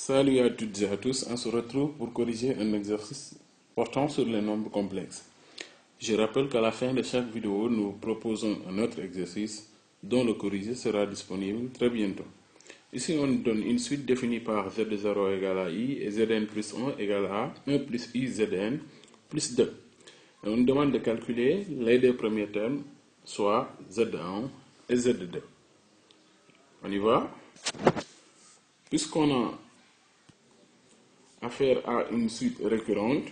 Salut à toutes et à tous, on se retrouve pour corriger un exercice portant sur les nombres complexes. Je rappelle qu'à la fin de chaque vidéo, nous proposons un autre exercice dont le corrigé sera disponible très bientôt. Ici, on donne une suite définie par z de 0 égale à i et zn plus 1 égale à 1 plus i zn plus 2. Et on nous demande de calculer les deux premiers termes, soit z1 et z2. On y va? Puisqu'on a affaire à une suite récurrente,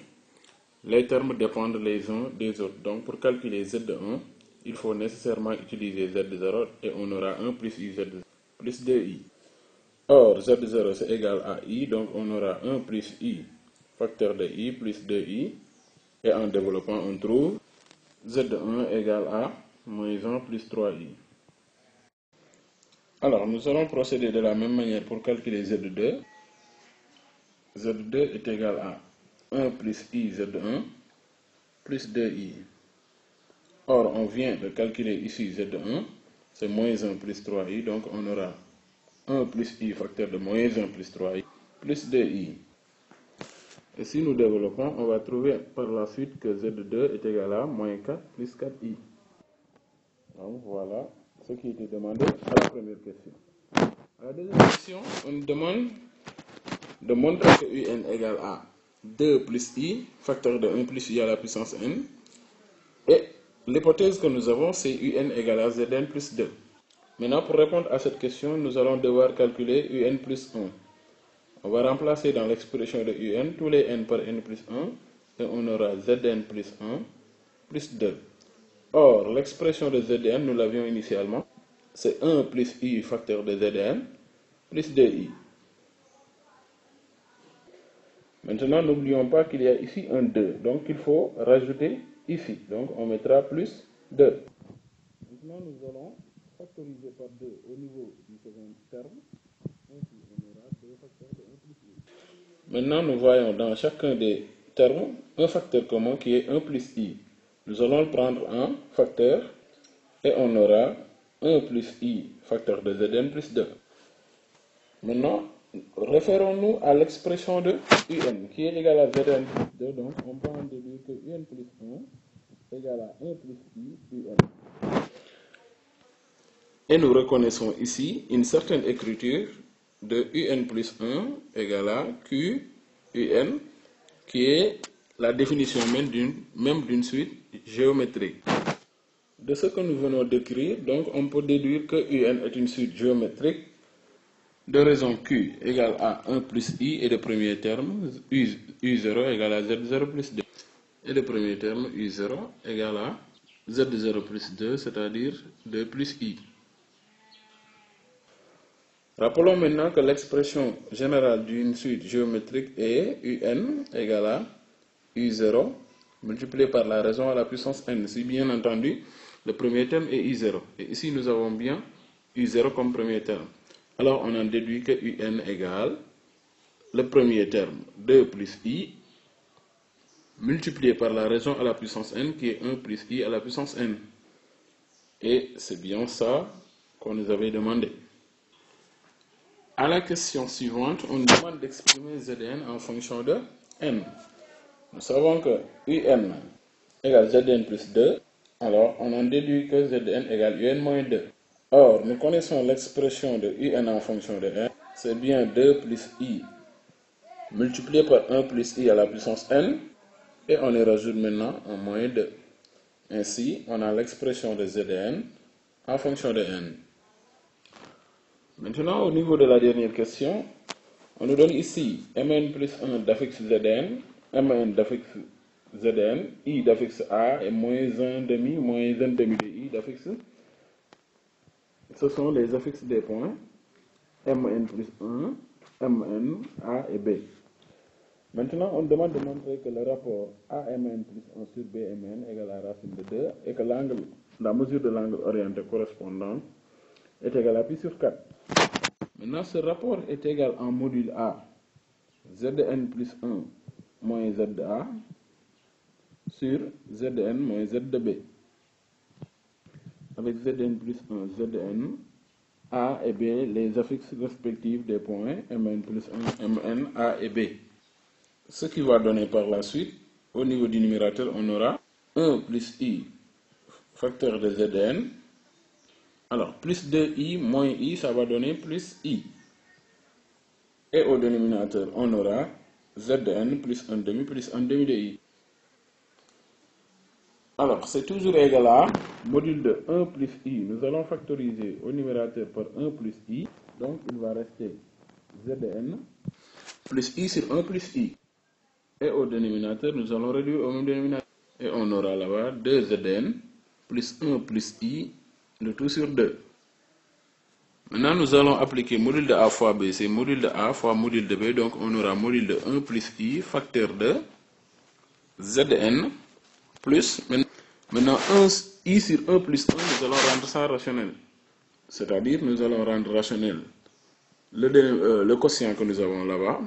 les termes dépendent les uns des autres. Donc pour calculer z1, il faut nécessairement utiliser z0 et on aura 1 plus i z plus 2i. Or z0 c'est égal à i, donc on aura 1 plus i facteur de i plus 2i. Et en développant, on trouve z1 égale à moins 1 plus 3i. Alors nous allons procéder de la même manière pour calculer z2. z2 est égal à 1 plus i z1 plus 2i. Or, on vient de calculer ici z1, c'est moins 1 plus 3i, donc on aura 1 plus i facteur de moins 1 plus 3i plus 2i. Et si nous développons, on va trouver par la suite que z2 est égal à moins 4 plus 4i. Donc voilà ce qui était demandé à la première question. À la deuxième question, on nous demande de montrer que un égale à 2 plus i, facteur de 1 plus i à la puissance n. Et l'hypothèse que nous avons, c'est un égale à zn plus 2. Maintenant, pour répondre à cette question, nous allons devoir calculer un plus 1. On va remplacer dans l'expression de un tous les n par n plus 1 et on aura zn plus 1 plus 2. Or, l'expression de zn, nous l'avions initialement, c'est 1 plus i facteur de zn plus 2i. Maintenant, n'oublions pas qu'il y a ici un 2, donc il faut rajouter ici. Donc, on mettra plus 2. Maintenant, nous allons factoriser par 2 au niveau du second terme. Ainsi, on aura 2 facteurs de 1 plus i. Maintenant, nous voyons dans chacun des termes un facteur commun qui est 1 plus i. Nous allons le prendre en facteur et on aura 1 plus i facteur de zn plus 2. Maintenant, référons-nous à l'expression de un qui est égal à zn plus 2. Donc, on peut en déduire que un plus 1 égale à 1 plus i un. Et nous reconnaissons ici une certaine écriture de un plus 1 égale à q un, qui est la définition même d'une suite géométrique. De ce que nous venons d'écrire, donc on peut déduire que un est une suite géométrique de raison q égale à 1 plus i et le premier terme u0 égale à z0 plus 2. Et le premier terme u0 égale à z0 plus 2, c'est-à-dire 2 plus i. Rappelons maintenant que l'expression générale d'une suite géométrique est un égale à u0 multiplié par la raison à la puissance n. Si bien entendu, le premier terme est u0. Et ici, nous avons bien u0 comme premier terme. Alors, on en déduit que un égale le premier terme 2 plus i multiplié par la raison à la puissance n qui est 1 plus i à la puissance n. Et c'est bien ça qu'on nous avait demandé. À la question suivante, on nous demande d'exprimer zn en fonction de n. Nous savons que un égale zn plus 2, alors on en déduit que zn égale un moins 2. Or, nous connaissons l'expression de un en fonction de n, c'est bien 2 plus i multiplié par 1 plus i à la puissance n, et on les rajoute maintenant en moins 2. Ainsi, on a l'expression de zn en fonction de n. Maintenant, au niveau de la dernière question, on nous donne ici mn plus 1 d'affixe zn, mn d'affixe zn, i d'affixe a et moins 1 demi de i d'affixe. Ce sont les affixes des points mn plus 1, mn, a et b. Maintenant, on demande de montrer que le rapport amn plus 1 sur bmn égale à racine de 2 et que la mesure de l'angle orienté correspondant est égale à pi sur 4. Maintenant, ce rapport est égal en module A, zn plus 1 moins za sur zn moins z de b. Avec zn plus 1, zn A et B les affixes respectifs des points Mn plus 1, Mn, A et B. Ce qui va donner par la suite, au niveau du numérateur, on aura 1 plus I facteur de Zn. Alors, plus 2i moins i, ça va donner plus i. Et au dénominateur, on aura Zn plus 1 demi de i. Alors, c'est toujours égal à module de 1 plus i. Nous allons factoriser au numérateur par 1 plus i. Donc, il va rester Zn plus i sur 1 plus i. Et au dénominateur, nous allons réduire au même dénominateur. Et on aura là-bas 2Zn plus 1 plus i, le tout sur 2. Maintenant, nous allons appliquer module de A fois B, c'est module de A fois module de B, donc on aura module de 1 plus I, facteur de Zn, plus, maintenant 1, I sur 1 plus 1, nous allons rendre ça rationnel. C'est-à-dire, nous allons rendre rationnel le quotient que nous avons là-bas,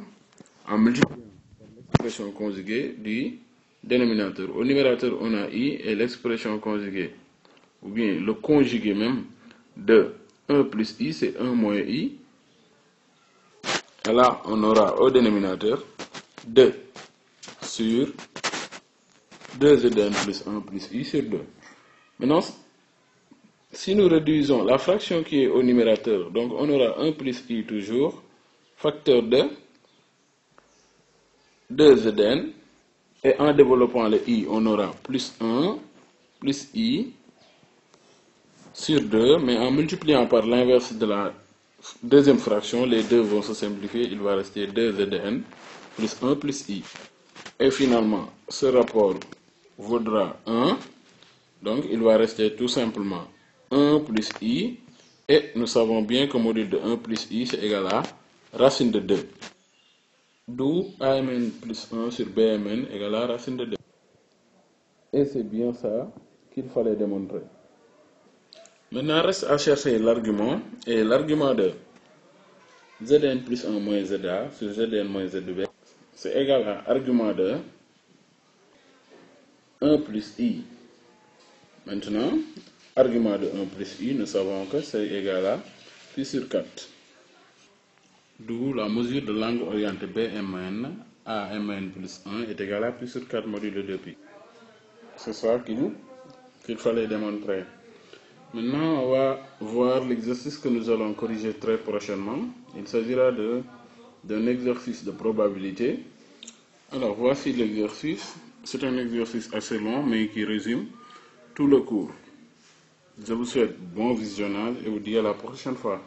en multipliant par l'expression conjuguée du dénominateur. Au numérateur, on a I et l'expression conjuguée, ou bien le conjugué même de 1 plus i, c'est 1 moins i. Et là, on aura au dénominateur 2 sur 2Zn plus 1 plus i sur 2. Maintenant, si nous réduisons la fraction qui est au numérateur, donc on aura 1 plus i toujours, facteur de 2Zn. Et en développant le i, on aura plus 1 plus i sur 2, mais en multipliant par l'inverse de la deuxième fraction, les deux vont se simplifier, il va rester 2Zn plus 1 plus i. Et finalement, ce rapport vaudra 1, donc il va rester tout simplement 1 plus i, et nous savons bien que module de 1 plus i, c'est égal à racine de 2. D'où Amn plus 1 sur Bmn égale à racine de 2. Et c'est bien ça qu'il fallait démontrer. Maintenant, reste à chercher l'argument, et l'argument de Zn plus 1 moins Za sur Zn moins Zb, c'est égal à argument de 1 plus i. Maintenant, argument de 1 plus i, nous savons que c'est égal à pi sur 4. D'où la mesure de l'angle orienté Bmn à Mn plus 1 est égal à pi sur 4 modulo 2pi. C'est ça qu'il fallait démontrer. Maintenant, on va voir l'exercice que nous allons corriger très prochainement. Il s'agira d'un exercice de probabilité. Alors, voici l'exercice. C'est un exercice assez long, mais qui résume tout le cours. Je vous souhaite bon visionnage et vous dis à la prochaine fois.